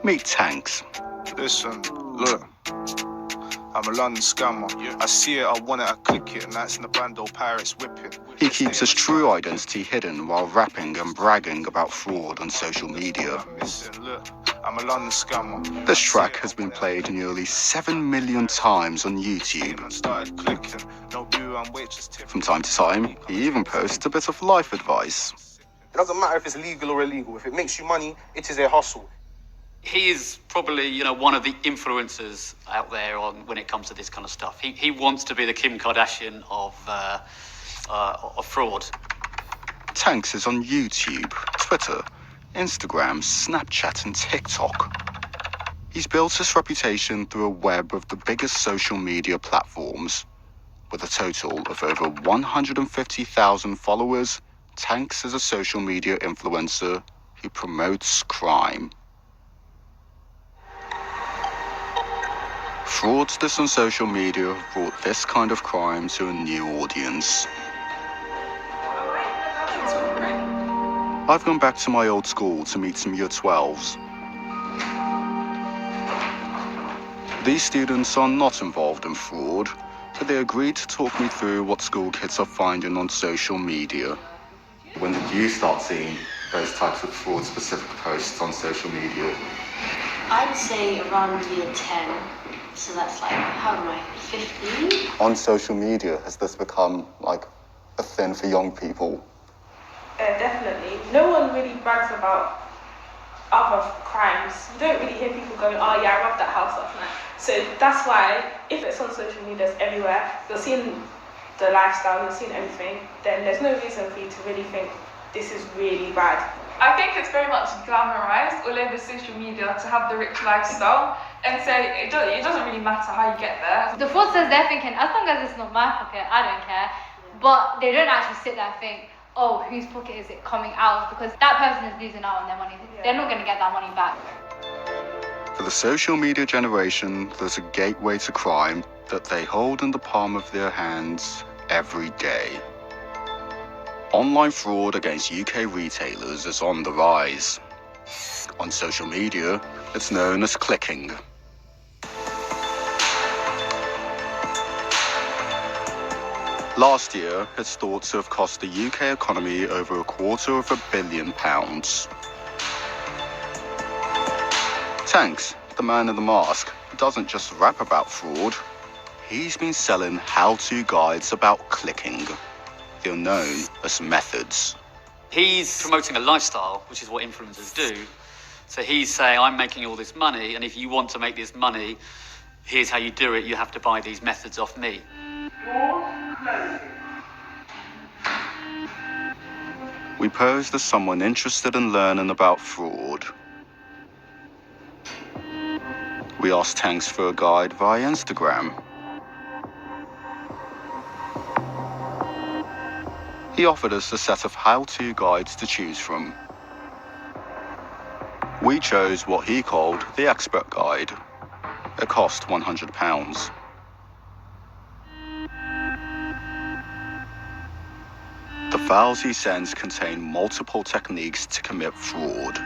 Meet Tankz. Listen, look. I'm a London scammer. I see it, I want it, I click it, and that's in the bando Paris whipping. He keeps his true identity hidden while rapping and bragging about fraud on social media. Listen, look, I'm a London scammer. This track has been played nearly 7 million times on YouTube. From time to time, he even posts a bit of life advice. It doesn't matter if it's legal or illegal. If it makes you money, it is a hustle. He is probably, one of the influencers out there when it comes to this kind of stuff. He wants to be the Kim Kardashian of fraud. Tankz is on YouTube, Twitter, Instagram, Snapchat, and TikTok. He's built his reputation through a web of the biggest social media platforms. With a total of over 150,000 followers, Tankz is a social media influencer who promotes crime. Fraudsters on social media have brought this kind of crime to a new audience. I've gone back to my old school to meet some Year 12s. These students are not involved in fraud, but they agreed to talk me through what school kids are finding on social media. When did you start seeing those types of fraud-specific posts on social media? I'd say around year 10. So that's like, how am I, 15? On social media, has this become like a thing for young people? Definitely. No one really brags about other crimes. You don't really hear people going, oh yeah, I robbed that house last night. So that's why, if it's on social media, it's everywhere, you're seeing the lifestyle, you're seeing everything, then there's no reason for you to really think this is really bad. I think it's very much glamorized all over social media to have the rich lifestyle, and so it doesn't really matter how you get there. The fraudsters, they're thinking, as long as it's not my pocket, I don't care. But they don't actually sit there and think, oh, whose pocket is it coming out of? Because that person is losing out on their money. They're not going to get that money back. For the social media generation, there's a gateway to crime that they hold in the palm of their hands every day. Online fraud against UK retailers is on the rise. On social media, it's known as clicking. Last year, it's thought to have cost the UK economy over £250 million. Tankz, the man in the mask, doesn't just rap about fraud. He's been selling how-to guides about clicking. They're known as methods. He's promoting a lifestyle, which is what influencers do. So he's saying, I'm making all this money, and if you want to make this money, here's how you do it. You have to buy these methods off me. We posed as someone interested in learning about fraud. We asked Tankz for a guide via Instagram. He offered us a set of how-to guides to choose from. We chose what he called the expert guide. It cost £100. The files he sends contain multiple techniques to commit fraud.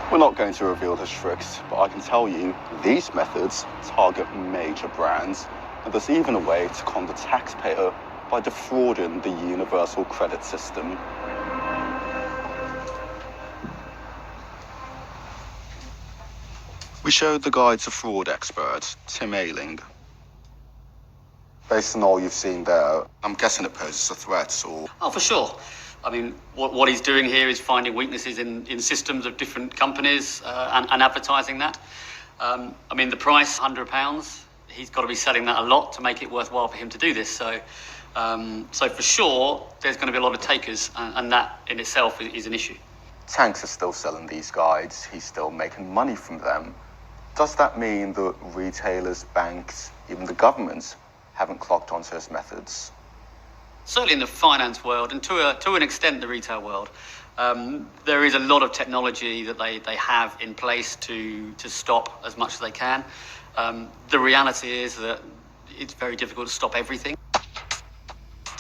We're not going to reveal his tricks, but I can tell you these methods target major brands, and there's even a way to con the taxpayer by defrauding the universal credit system. We showed the guide to fraud expert, Tim Ayling. Based on all you've seen there, I'm guessing it poses a threat, or... Oh, for sure. I mean, what he's doing here is finding weaknesses in systems of different companies and advertising that. I mean, the price, £100, he's got to be selling that a lot to make it worthwhile for him to do this. So for sure, there's going to be a lot of takers, and that in itself is an issue. Tankz is still selling these guides. He's still making money from them. Does that mean that retailers, banks, even the governments haven't clocked onto his methods? Certainly in the finance world, and to an extent the retail world, there is a lot of technology that they have in place to stop as much as they can. The reality is that it's very difficult to stop everything.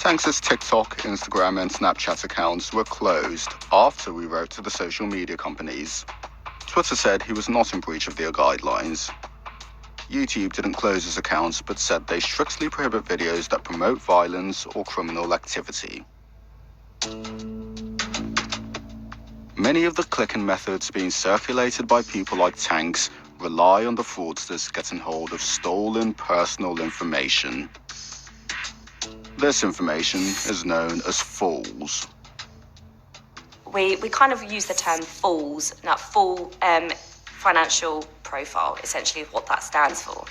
Tanksz's TikTok, Instagram and Snapchat accounts were closed after we wrote to the social media companies. Twitter said he was not in breach of their guidelines. YouTube didn't close his accounts but said they strictly prohibit videos that promote violence or criminal activity. Many of the clicking methods being circulated by people like Tankz rely on the fraudsters getting hold of stolen personal information. This information is known as fools. We kind of use the term fools, now full financial profile, essentially what that stands for.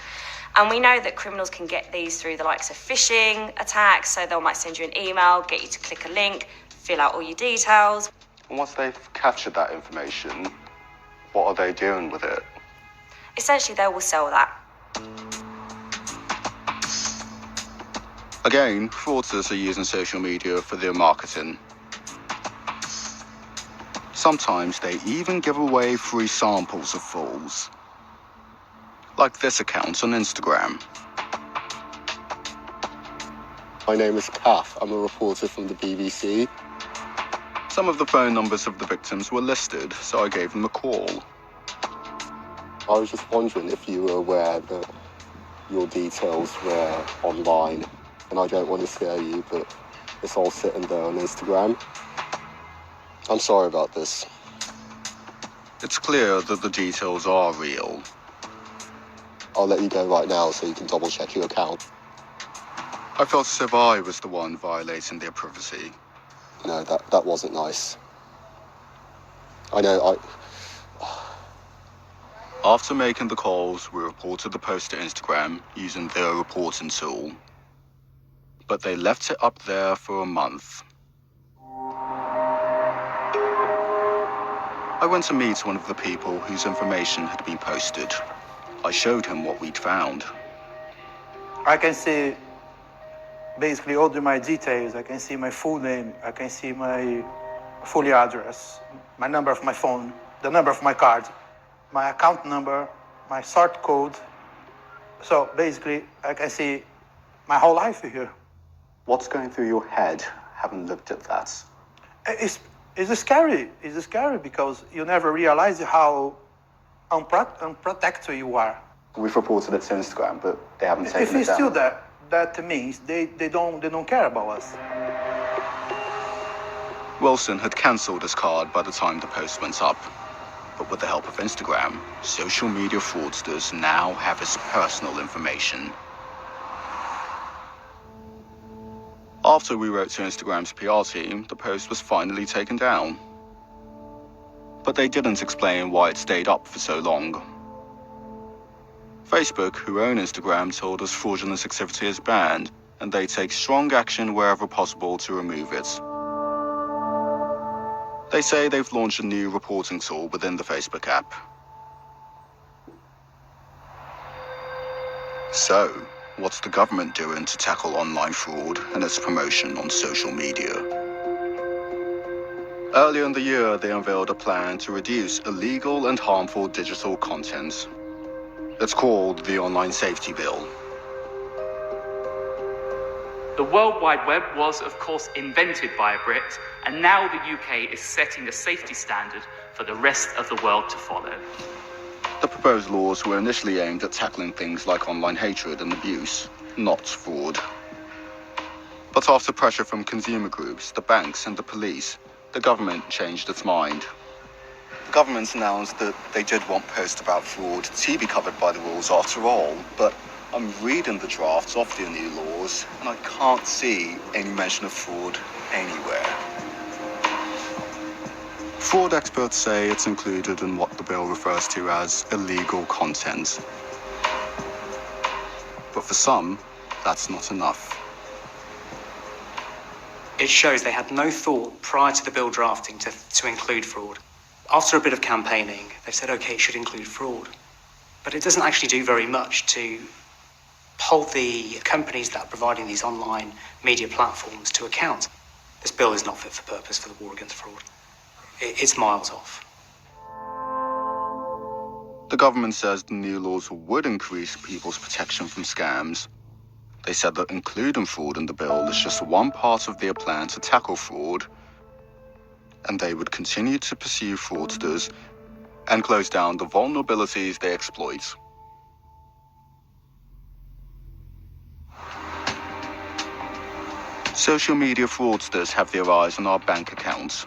And we know that criminals can get these through the likes of phishing attacks, so they might send you an email, get you to click a link, fill out all your details. And once they've captured that information, what are they doing with it? Essentially, they will sell that. Again, fraudsters are using social media for their marketing. Sometimes they even give away free samples of fools. Like this account on Instagram. My name is Kaf. I'm a reporter from the BBC. Some of the phone numbers of the victims were listed, so I gave them a call. I was just wondering if you were aware that your details were online. And I don't want to scare you, but it's all sitting there on Instagram. I'm sorry about this. It's clear that the details are real. I'll let you go right now so you can double check your account. I felt as if I was the one violating their privacy. No, that wasn't nice. I know, After making the calls, we reported the post to Instagram using their reporting tool. But they left it up there for a month. I went to meet one of the people whose information had been posted. I showed him what we'd found. I can see basically all my details. I can see my full name. I can see my full address, my number of my phone, the number of my card, my account number, my sort code. So basically, I can see my whole life here. What's going through your head, having looked at that? It's scary. It's scary because you never realize how unprotected you are. We've reported it to Instagram, but they haven't taken it down. If it's still there, that means they don't care about us. Wilson had cancelled his card by the time the post went up. But with the help of Instagram, social media fraudsters now have his personal information. After we wrote to Instagram's PR team, the post was finally taken down. But they didn't explain why it stayed up for so long. Facebook, who own Instagram, told us fraudulent activity is banned, and they take strong action wherever possible to remove it. They say they've launched a new reporting tool within the Facebook app. So, what's the government doing to tackle online fraud and its promotion on social media? Earlier in the year, they unveiled a plan to reduce illegal and harmful digital content. It's called the Online Safety Bill. The World Wide Web was, of course, invented by a Brit, and now the UK is setting a safety standard for the rest of the world to follow. The proposed laws were initially aimed at tackling things like online hatred and abuse, not fraud. But after pressure from consumer groups, the banks and the police, the government changed its mind. The government announced that they did want posts about fraud to be covered by the rules after all, but I'm reading the drafts of the new laws, and I can't see any mention of fraud anywhere. Fraud experts say it's included in what the bill refers to as illegal content. But for some, that's not enough. It shows they had no thought prior to the bill drafting to include fraud. After a bit of campaigning, they've said, okay, it should include fraud. But it doesn't actually do very much to hold the companies that are providing these online media platforms to account. This bill is not fit for purpose for the war against fraud. It's miles off. The government says the new laws would increase people's protection from scams, They said that including fraud in the bill is just one part of their plan to tackle fraud, and they would continue to pursue fraudsters and close down the vulnerabilities they exploit. Social media fraudsters have their eyes on our bank accounts,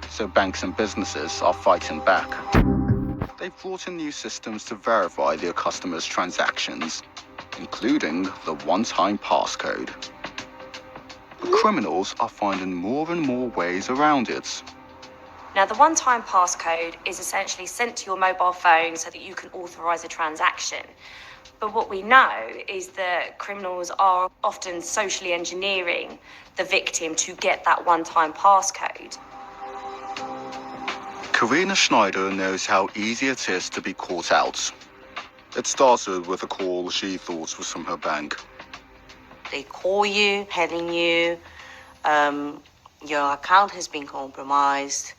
so banks and businesses are fighting back. They've brought in new systems to verify their customers' transactions, including the one-time passcode. But criminals are finding more and more ways around it. Now, the one-time passcode is essentially sent to your mobile phone so that you can authorize a transaction. But what we know is that criminals are often socially engineering the victim to get that one-time passcode. Karina Schneider knows how easy it is to be caught out. It started with a call she thought was from her bank. They call you, telling you your account has been compromised,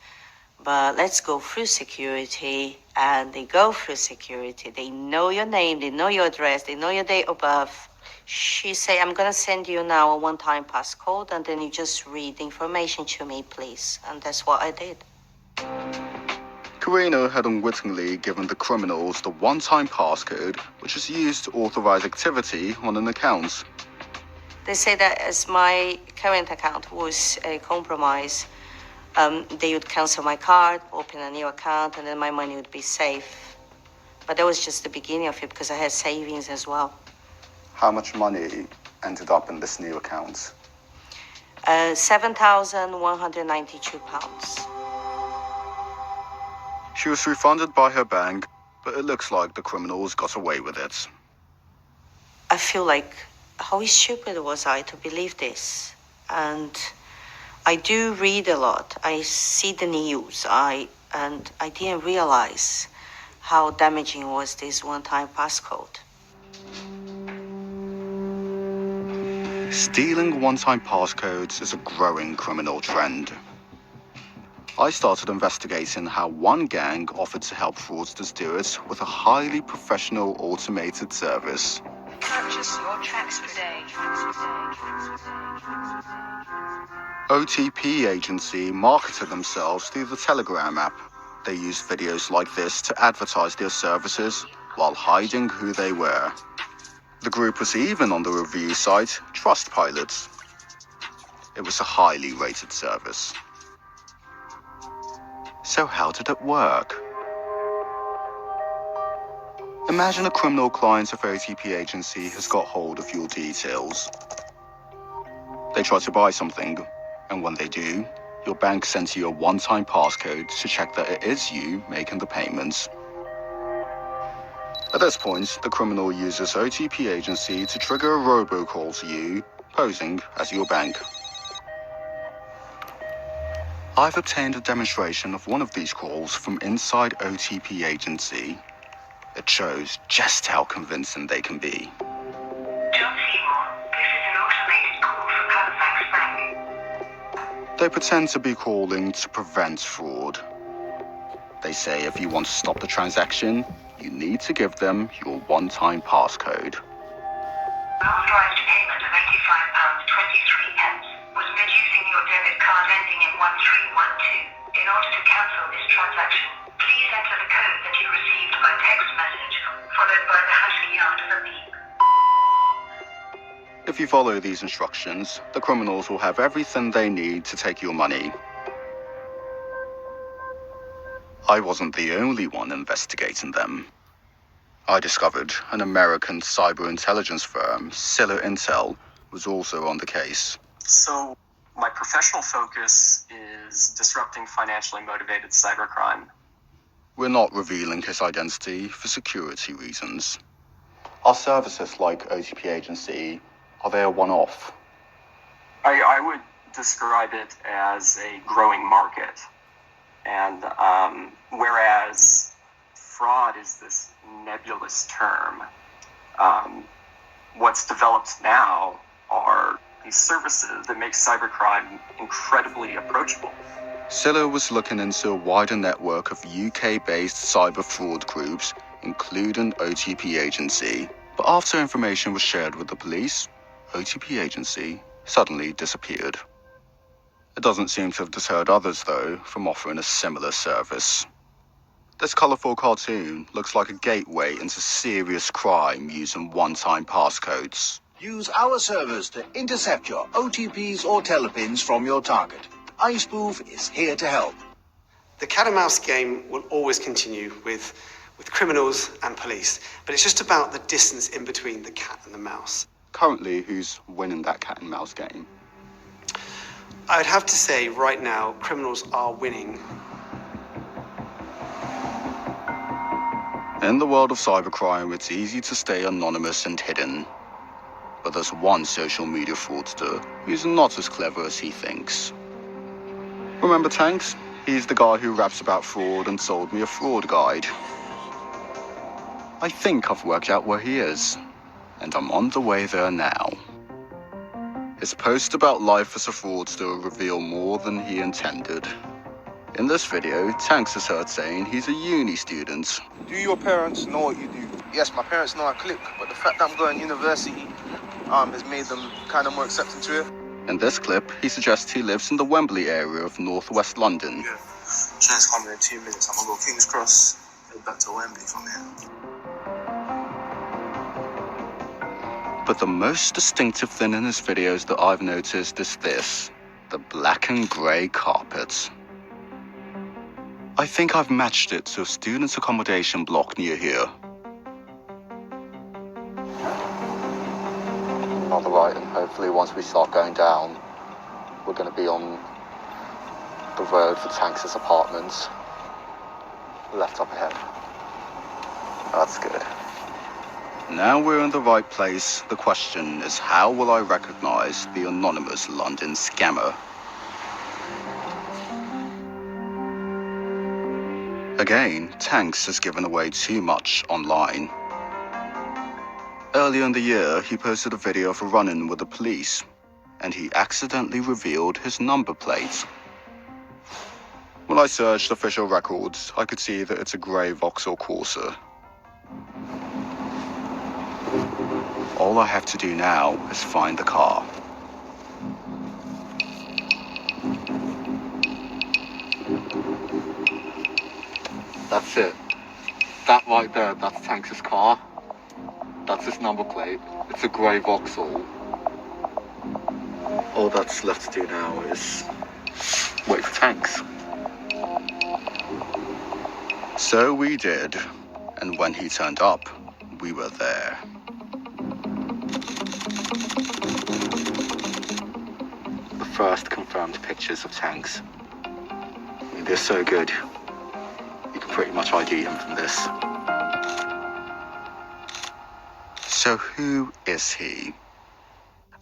but let's go through security. And they go through security. They know your name, they know your address, they know your date of birth. She say, I'm gonna send you now a one-time passcode, and then you just read the information to me, please. And that's what I did. Karina had unwittingly given the criminals the one-time passcode, which is used to authorize activity on an account. They say that as my current account was compromised, they would cancel my card, open a new account, and then my money would be safe. But that was just the beginning of it because I had savings as well. How much money ended up in this new account? £7,192. She was refunded by her bank, but it looks like the criminals got away with it. I feel like, how stupid was I to believe this? And I do read a lot. I see the news. And I didn't realize how damaging was this one-time passcode. Stealing one-time passcodes is a growing criminal trend. I started investigating how one gang offered to help fraudsters do it with a highly professional automated service. Purchase your tracks today. OTP Agency marketed themselves through the Telegram app. They used videos like this to advertise their services while hiding who they were. The group was even on the review site Trustpilot. It was a highly rated service. So how did it work? Imagine a criminal client of OTP Agency has got hold of your details. They try to buy something, and when they do, your bank sends you a one-time passcode to check that it is you making the payments. At this point, the criminal uses OTP Agency to trigger a robocall to you, posing as your bank. I've obtained a demonstration of one of these calls from inside OTP Agency. It shows just how convincing they can be. They pretend to be calling to prevent fraud. They say if you want to stop the transaction, you need to give them your one-time passcode. Authorized payment of £85.23 was made using your debit card ending in 1312. In order to cancel this transaction, please enter the code that you received by text message, followed by the hash key after the beep. If you follow these instructions, the criminals will have everything they need to take your money. I wasn't the only one investigating them. I discovered an American cyber intelligence firm, Scylla Intel, was also on the case. So, my professional focus is disrupting financially motivated cybercrime. We're not revealing his identity for security reasons. Are services like OTP Agency, are they a one-off? I would describe it as a growing market. And whereas fraud is this nebulous term, what's developed now are these services that make cybercrime incredibly approachable. Scylla was looking into a wider network of UK-based cyber fraud groups, including OTP Agency. But after information was shared with the police, OTP agency suddenly disappeared. It doesn't seem to have deterred others, though, from offering a similar service. This colourful cartoon looks like a gateway into serious crime using one-time passcodes. Use our servers to intercept your OTPs or telepins from your target. iSpoof is here to help. The cat and mouse game will always continue with criminals and police, but it's just about the distance in between the cat and the mouse. Currently, who's winning that cat and mouse game? I would have to say right now, criminals are winning. In the world of cybercrime, it's easy to stay anonymous and hidden. But there's one social media fraudster who's not as clever as he thinks. Remember Tankz? He's the guy who raps about fraud and sold me a fraud guide. I think I've worked out where he is, and I'm on the way there now. His post about life as a fraudster reveal more than he intended. In this video, Tankz is heard saying he's a uni student. Do your parents know what you do? Yes, my parents know I click, but the fact that I'm going to university has made them kind of more accepting to it. In this clip, he suggests he lives in the Wembley area of northwest London. Yeah, train's coming in 2 minutes. I'm gonna go King's Cross, head back to Wembley from here. But the most distinctive thing in his videos that I've noticed is this, the black and grey carpet. I think I've matched it to a student's accommodation block near here. On the right, and hopefully once we start going down, we're going to be on the road for Tank's apartments. Left up ahead. That's good. Now we're in the right place, the question is how will I recognize the anonymous London scammer? Again, Tankz has given away too much online. Earlier in the year, he posted a video of a run-in with the police, and he accidentally revealed his number plate. When I searched official records, I could see that it's a grey Vauxhall Corsa. All I have to do now is find the car. That's it. That right there, that's Tank's car. That's his number plate. It's a grey Vauxhall. All that's left to do now is wait for Tankz. So we did, and when he turned up, we were there. The first confirmed pictures of Tankz. I mean, they're so good. You can pretty much ID him from this. So who is he?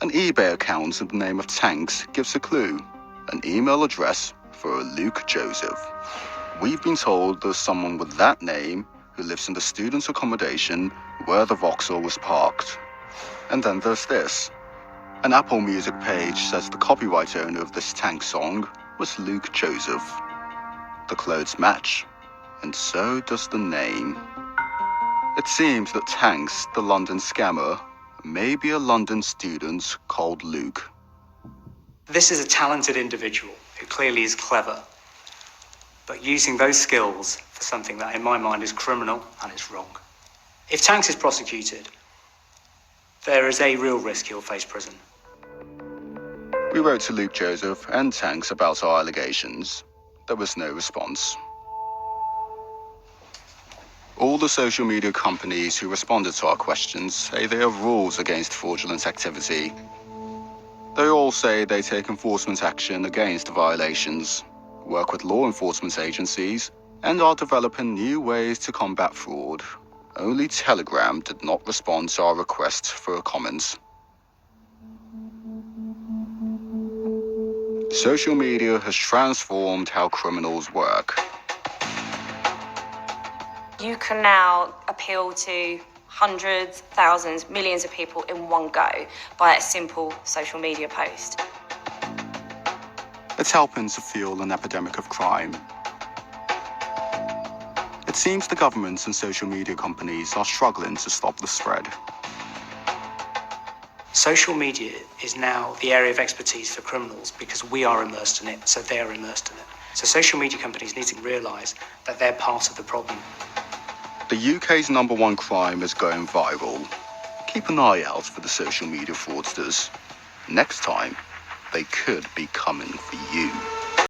An eBay account in the name of Tankz gives a clue, an email address for Luke Joseph. We've been told there's someone with that name who lives in the student's accommodation where the Vauxhall was parked. And then there's this. An Apple Music page says the copyright owner of this Tankz song was Luke Joseph. The clothes match, and so does the name. It seems that Tankz, the London scammer, may be a London student called Luke. This is a talented individual who clearly is clever, but using those skills for something that in my mind is criminal and is wrong. If Tankz is prosecuted, there is a real risk he'll face prison. We wrote to Luke Joseph and Tankz about our allegations. There was no response. All the social media companies who responded to our questions say they have rules against fraudulent activity. They all say they take enforcement action against violations, work with law enforcement agencies, and are developing new ways to combat fraud. Only Telegram did not respond to our request for a comment. Social media has transformed how criminals work. You can now appeal to hundreds, thousands, millions of people in one go by a simple social media post. It's helping to fuel an epidemic of crime. It seems the governments and social media companies are struggling to stop the spread. Social media is now the area of expertise for criminals because we are immersed in it, so they are immersed in it. So social media companies need to realise that they're part of the problem. The UK's #1 crime is going viral. Keep an eye out for the social media fraudsters. Next time, they could be coming for you.